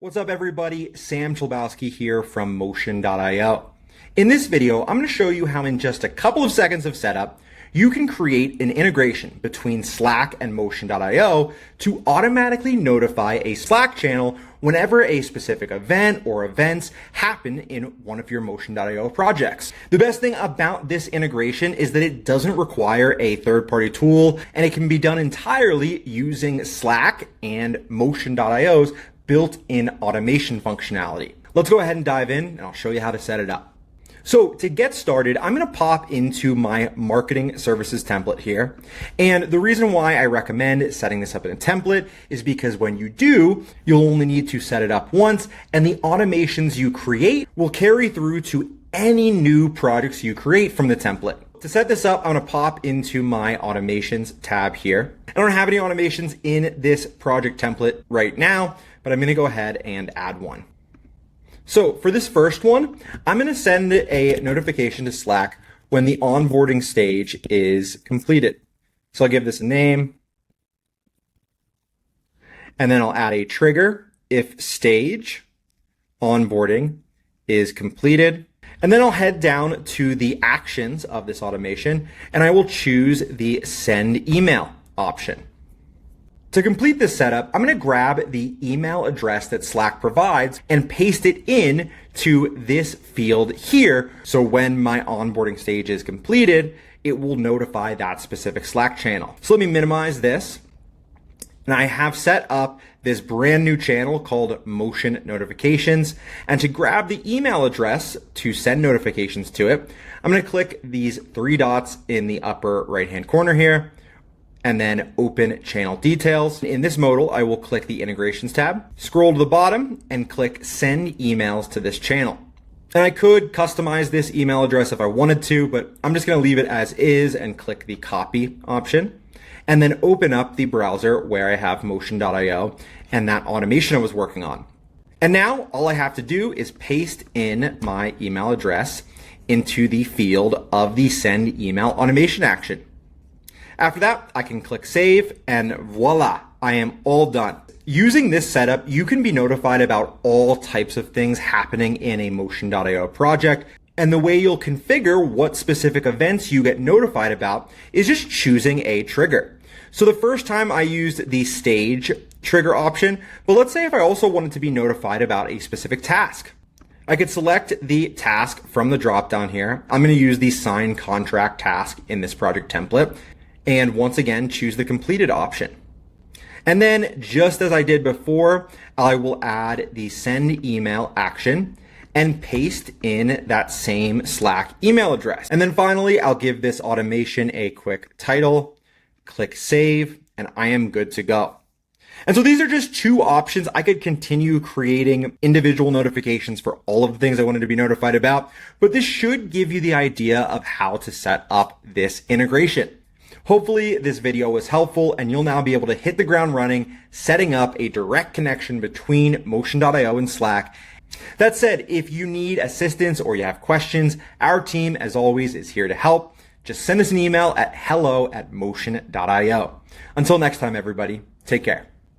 What's up everybody, Sam Chlebowski here from Motion.io. In this video, I'm going to show you how in just a couple of seconds of setup, you can create an integration between Slack and Motion.io to automatically notify a Slack channel whenever a specific event or events happen in one of your Motion.io projects. The best thing about this integration is that it doesn't require a third-party tool, and it can be done entirely using Slack and Motion.io's built-in automation functionality. Let's go ahead and dive in and I'll show you how to set it up. So to get started, I'm going to pop into my marketing services template here. And the reason why I recommend setting this up in a template is because when you do, you'll only need to set it up once, and the automations you create will carry through to any new projects you create from the template. To set this up, I'm going to pop into my automations tab here. I don't have any automations in this project template right now, but I'm going to go ahead and add one. So for this first one, I'm going to send a notification to Slack when the onboarding stage is completed. So I'll give this a name, and then I'll add a trigger if stage onboarding is completed. And then I'll head down to the actions of this automation, and I will choose the send email option. To complete this setup, I'm going to grab the email address that Slack provides and paste it in to this field here. So when my onboarding stage is completed, it will notify that specific Slack channel. So let me minimize this. And I have set up this brand new channel called Motion Notifications. And to grab the email address to send notifications to it, I'm going to click these three dots in the upper right-hand corner here, and then open channel details. In this modal, I will click the integrations tab, scroll to the bottom, and click send emails to this channel. And I could customize this email address if I wanted to, but I'm just going to leave it as is and click the copy option, and then open up the browser where I have Motion.io and that automation I was working on. And now all I have to do is paste in my email address into the field of the send email automation action. After that, I can click save, and voila, I am all done. Using this setup, you can be notified about all types of things happening in a Motion.io project. And the way you'll configure what specific events you get notified about is just choosing a trigger. So the first time I used the stage trigger option, but let's say if I also wanted to be notified about a specific task. I could select the task from the dropdown here. I'm going to use the sign contract task in this project template. And once again, choose the completed option. And then just as I did before, I will add the send email action and paste in that same Slack email address. And then finally, I'll give this automation a quick title, click save, and I am good to go. And so these are just two options. I could continue creating individual notifications for all of the things I wanted to be notified about, but this should give you the idea of how to set up this integration. Hopefully this video was helpful, and you'll now be able to hit the ground running, setting up a direct connection between Motion.io and Slack. That said, if you need assistance or you have questions, our team, as always, is here to help. Just send us an email at hello@motion.io. Until next time, everybody, take care.